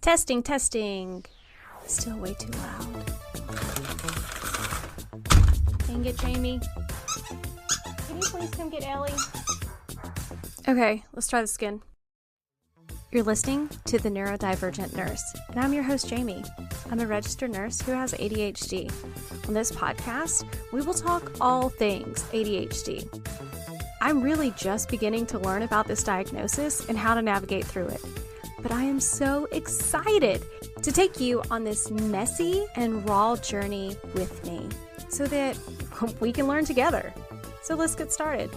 Testing, testing. Still way too loud. Dang it, Jami. Can you please come get Ellie? Okay, let's try this again. You're listening to The Neurodivergent Nurse, and I'm your host, Jami. I'm a registered nurse who has ADHD. On this podcast, we will talk all things ADHD. I'm really just beginning to learn about this diagnosis and how to navigate through it. But I am so excited to take you on this messy and raw journey with me so that we can learn together. So let's get started.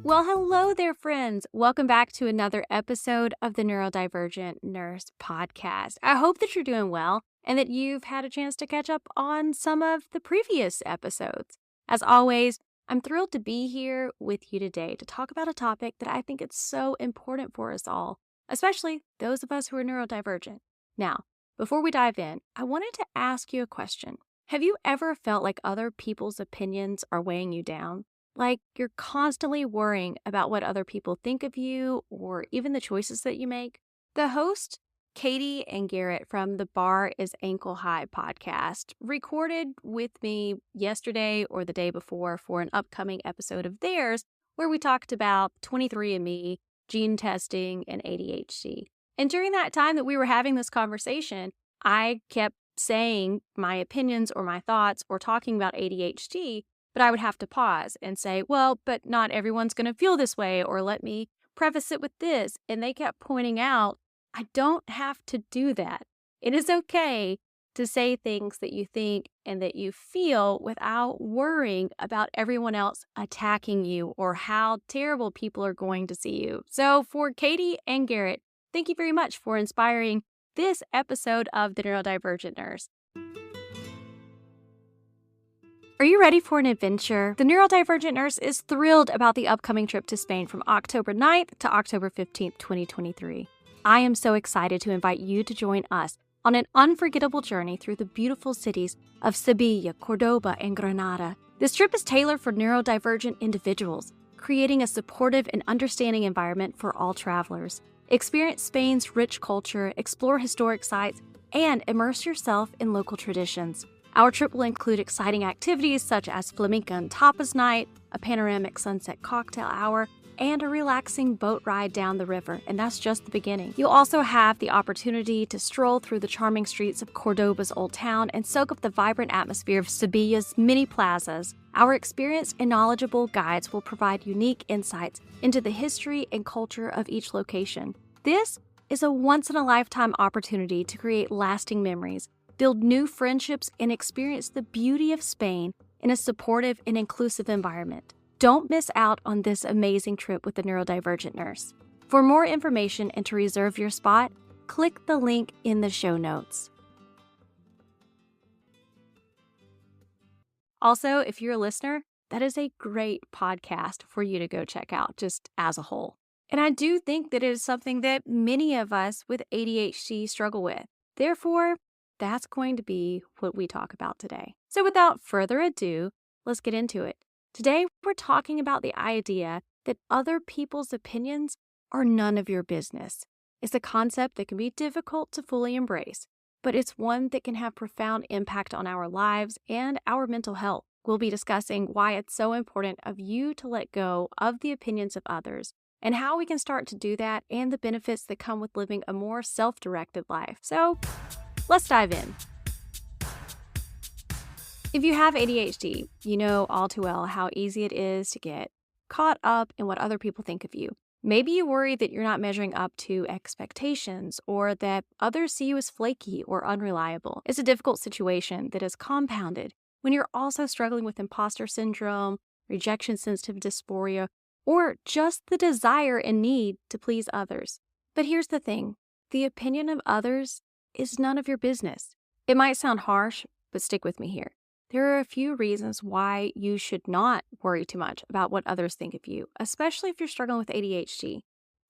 Well, hello there, friends. Welcome back to another episode of the Neurodivergent Nurse podcast. I hope that you're doing well and that you've had a chance to catch up on some of the previous episodes. As always, I'm thrilled to be here with you today to talk about a topic that I think is so important for us all, especially those of us who are neurodivergent. Now, before we dive in, I wanted to ask you a question. Have you ever felt like other people's opinions are weighing you down? Like you're constantly worrying about what other people think of you or even the choices that you make? The host, Katie and Garrett from the Bar is Ankle High podcast, recorded with me yesterday or the day before for an upcoming episode of theirs where we talked about 23andMe, gene testing, and ADHD. And during that time that we were having this conversation, I kept saying my opinions or my thoughts or talking about ADHD, but I would have to pause and say, well, but not everyone's going to feel this way, or let me preface it with this. And they kept pointing out, I don't have to do that. It is okay to say things that you think and that you feel without worrying about everyone else attacking you or how terrible people are going to see you. So for Katie and Garrett, thank you very much for inspiring this episode of The Neurodivergent Nurse. Are you ready for an adventure? The Neurodivergent Nurse is thrilled about the upcoming trip to Spain from October 9th to October 15th, 2023. I am so excited to invite you to join us on an unforgettable journey through the beautiful cities of Sevilla, Cordoba, and Granada. This trip is tailored for neurodivergent individuals, creating a supportive and understanding environment for all travelers. Experience Spain's rich culture, explore historic sites, and immerse yourself in local traditions. Our trip will include exciting activities such as flamenco and tapas night, a panoramic sunset cocktail hour, and a relaxing boat ride down the river, and that's just the beginning. You'll also have the opportunity to stroll through the charming streets of Cordoba's Old Town and soak up the vibrant atmosphere of Sevilla's many plazas. Our experienced and knowledgeable guides will provide unique insights into the history and culture of each location. This is a once-in-a-lifetime opportunity to create lasting memories, build new friendships, and experience the beauty of Spain in a supportive and inclusive environment. Don't miss out on this amazing trip with the Neurodivergent Nurse. For more information and to reserve your spot, click the link in the show notes. Also, if you're a listener, that is a great podcast for you to go check out just as a whole. And I do think that it is something that many of us with ADHD struggle with. Therefore, that's going to be what we talk about today. So without further ado, let's get into it. Today, we're talking about the idea that other people's opinions are none of your business. It's a concept that can be difficult to fully embrace, but it's one that can have profound impact on our lives and our mental health. We'll be discussing why it's so important of you to let go of the opinions of others and how we can start to do that and the benefits that come with living a more self-directed life. So let's dive in. If you have ADHD, you know all too well how easy it is to get caught up in what other people think of you. Maybe you worry that you're not measuring up to expectations or that others see you as flaky or unreliable. It's a difficult situation that is compounded when you're also struggling with imposter syndrome, rejection-sensitive dysphoria, or just the desire and need to please others. But here's the thing, the opinion of others is none of your business. It might sound harsh, but stick with me here. There are a few reasons why you should not worry too much about what others think of you, especially if you're struggling with ADHD.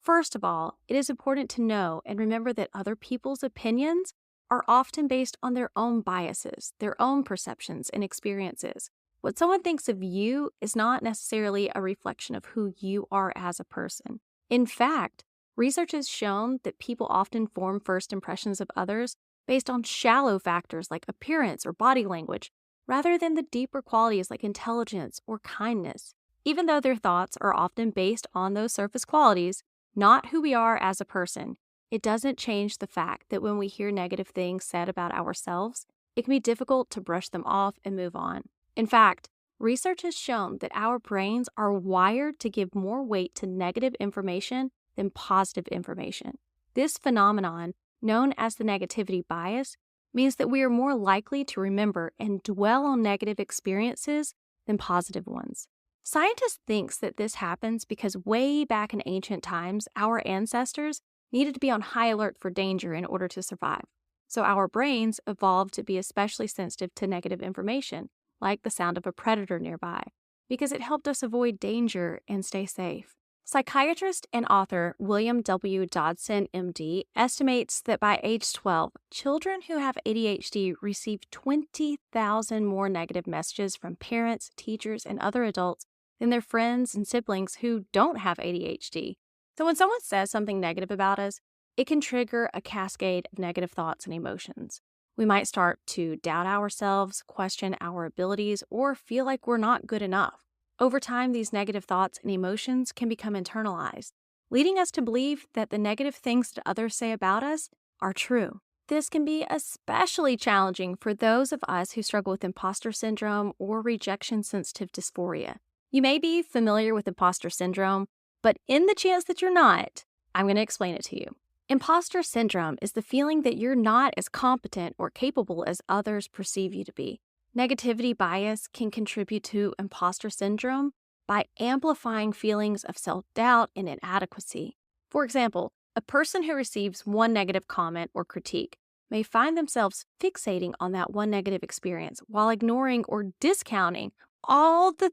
First of all, it is important to know and remember that other people's opinions are often based on their own biases, their own perceptions and experiences. What someone thinks of you is not necessarily a reflection of who you are as a person. In fact, Research has shown that people often form first impressions of others based on shallow factors like appearance or body language, rather than the deeper qualities like intelligence or kindness. Even though their thoughts are often based on those surface qualities, not who we are as a person, it doesn't change the fact that when we hear negative things said about ourselves, it can be difficult to brush them off and move on. In fact, research has shown that our brains are wired to give more weight to negative information than positive information. This phenomenon, known as the negativity bias, means that we are more likely to remember and dwell on negative experiences than positive ones. Scientists think that this happens because way back in ancient times, our ancestors needed to be on high alert for danger in order to survive. So our brains evolved to be especially sensitive to negative information, like the sound of a predator nearby, because it helped us avoid danger and stay safe. Psychiatrist and author William W. Dodson, MD, estimates that by age 12, children who have ADHD receive 20,000 more negative messages from parents, teachers, and other adults than their friends and siblings who don't have ADHD. So when someone says something negative about us, it can trigger a cascade of negative thoughts and emotions. We might start to doubt ourselves, question our abilities, or feel like we're not good enough. Over time, these negative thoughts and emotions can become internalized, leading us to believe that the negative things that others say about us are true. This can be especially challenging for those of us who struggle with imposter syndrome or rejection-sensitive dysphoria. You may be familiar with imposter syndrome, but in the chance that you're not, I'm going to explain it to you. Imposter syndrome is the feeling that you're not as competent or capable as others perceive you to be. Negativity bias can contribute to imposter syndrome by amplifying feelings of self-doubt and inadequacy. For example, a person who receives one negative comment or critique may find themselves fixating on that one negative experience while ignoring or discounting all the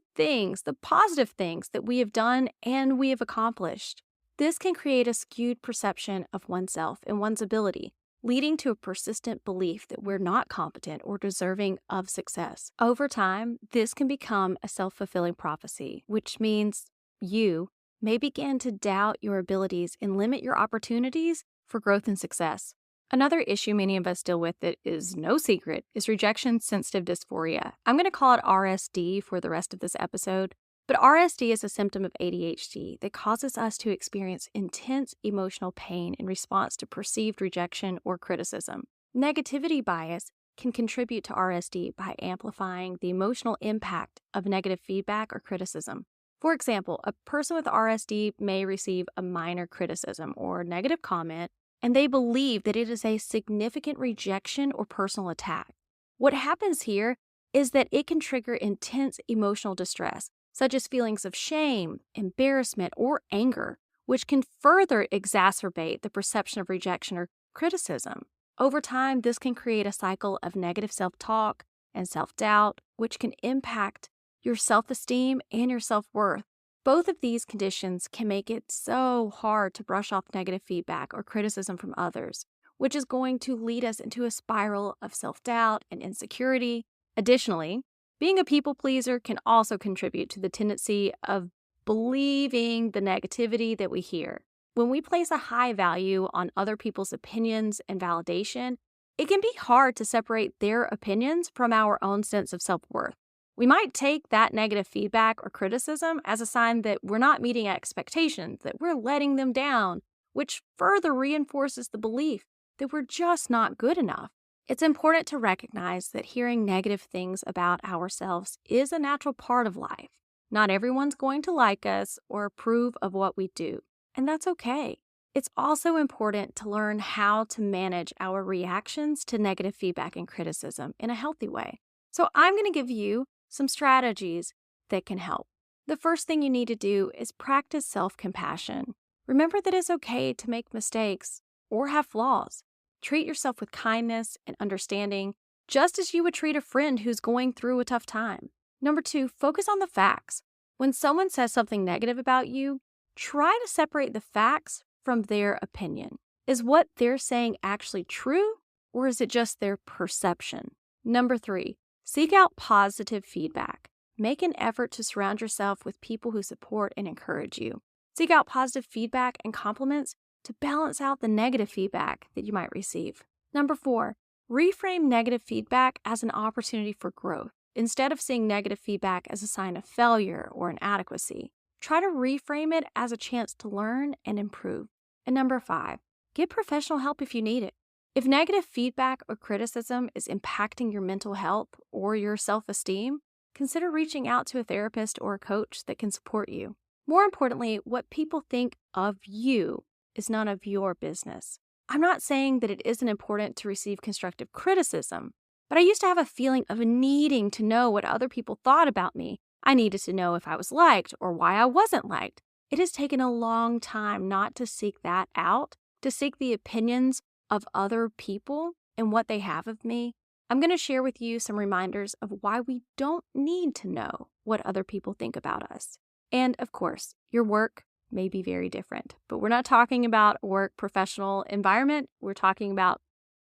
positive things that we have done and we have accomplished. This can create a skewed perception of oneself and one's ability, leading to a persistent belief that we're not competent or deserving of success. Over time, this can become a self-fulfilling prophecy, which means you may begin to doubt your abilities and limit your opportunities for growth and success. Another issue many of us deal with that is no secret is rejection-sensitive dysphoria. I'm going to call it RSD for the rest of this episode, but RSD is a symptom of ADHD that causes us to experience intense emotional pain in response to perceived rejection or criticism. Negativity bias can contribute to RSD by amplifying the emotional impact of negative feedback or criticism. For example, a person with RSD may receive a minor criticism or negative comment, and they believe that it is a significant rejection or personal attack. What happens here is that it can trigger intense emotional distress, such as feelings of shame, embarrassment, or anger, which can further exacerbate the perception of rejection or criticism. Over time, this can create a cycle of negative self-talk and self-doubt, which can impact your self-esteem and your self-worth. Both of these conditions can make it so hard to brush off negative feedback or criticism from others, which is going to lead us into a spiral of self-doubt and insecurity. Additionally, being a people pleaser can also contribute to the tendency of believing the negativity that we hear. When we place a high value on other people's opinions and validation, it can be hard to separate their opinions from our own sense of self-worth. We might take that negative feedback or criticism as a sign that we're not meeting expectations, that we're letting them down, which further reinforces the belief that we're just not good enough. It's important to recognize that hearing negative things about ourselves is a natural part of life. Not everyone's going to like us or approve of what we do, and that's okay. It's also important to learn how to manage our reactions to negative feedback and criticism in a healthy way. So I'm going to give you some strategies that can help. The first thing you need to do is practice self-compassion. Remember that it's okay to make mistakes or have flaws. Treat yourself with kindness and understanding, just as you would treat a friend who's going through a tough time. Number 2, focus on the facts. When someone says something negative about you, try to separate the facts from their opinion. Is what they're saying actually true, or is it just their perception? Number 3, seek out positive feedback. Make an effort to surround yourself with people who support and encourage you. Seek out positive feedback and compliments to balance out the negative feedback that you might receive. Number 4, reframe negative feedback as an opportunity for growth. Instead of seeing negative feedback as a sign of failure or inadequacy, try to reframe it as a chance to learn and improve. And number 5, get professional help if you need it. If negative feedback or criticism is impacting your mental health or your self-esteem, consider reaching out to a therapist or a coach that can support you. More importantly, what people think of you is none of your business. I'm not saying that it isn't important to receive constructive criticism, but I used to have a feeling of needing to know what other people thought about me. I needed to know if I was liked or why I wasn't liked. It has taken a long time not to seek that out, to seek the opinions of other people and what they have of me. I'm going to share with you some reminders of why we don't need to know what other people think about us. And of course, your work may be very different, but we're not talking about a work professional environment. We're talking about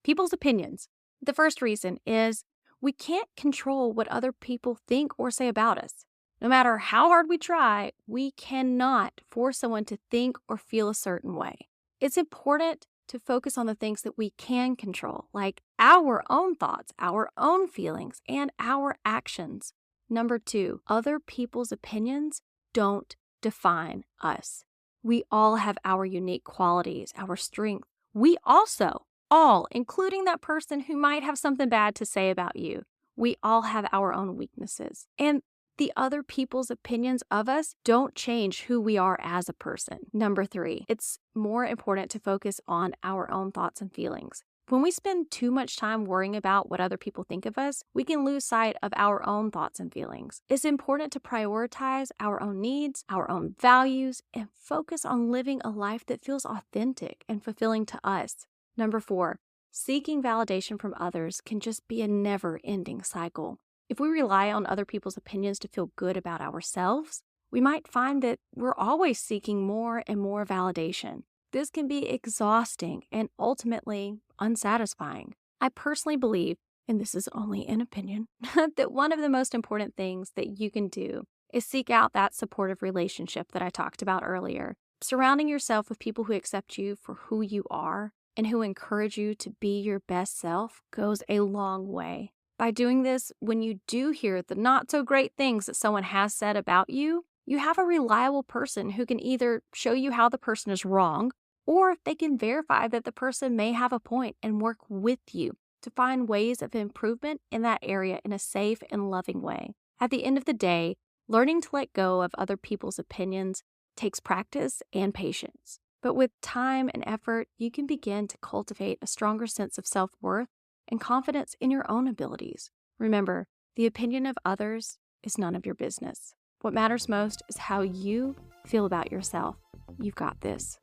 people's opinions. The first reason is we can't control what other people think or say about us. No matter how hard we try, we cannot force someone to think or feel a certain way. It's important to focus on the things that we can control, like our own thoughts, our own feelings, and our actions. Number 2, other people's opinions don't define us. We all have our unique qualities, our strengths. We also, all, including that person who might have something bad to say about you, we all have our own weaknesses. And the other people's opinions of us don't change who we are as a person. Number 3, it's more important to focus on our own thoughts and feelings. When we spend too much time worrying about what other people think of us, we can lose sight of our own thoughts and feelings. It's important to prioritize our own needs, our own values, and focus on living a life that feels authentic and fulfilling to us. Number 4, seeking validation from others can just be a never-ending cycle. If we rely on other people's opinions to feel good about ourselves, we might find that we're always seeking more and more validation. This can be exhausting and ultimately unsatisfying. I personally believe, and this is only an opinion, that one of the most important things that you can do is seek out that supportive relationship that I talked about earlier. Surrounding yourself with people who accept you for who you are and who encourage you to be your best self goes a long way. By doing this, when you do hear the not so great things that someone has said about you, you have a reliable person who can either show you how the person is wrong, or they can verify that the person may have a point and work with you to find ways of improvement in that area in a safe and loving way. At the end of the day, learning to let go of other people's opinions takes practice and patience. But with time and effort, you can begin to cultivate a stronger sense of self-worth and confidence in your own abilities. Remember, the opinion of others is none of your business. What matters most is how you feel about yourself. You've got this.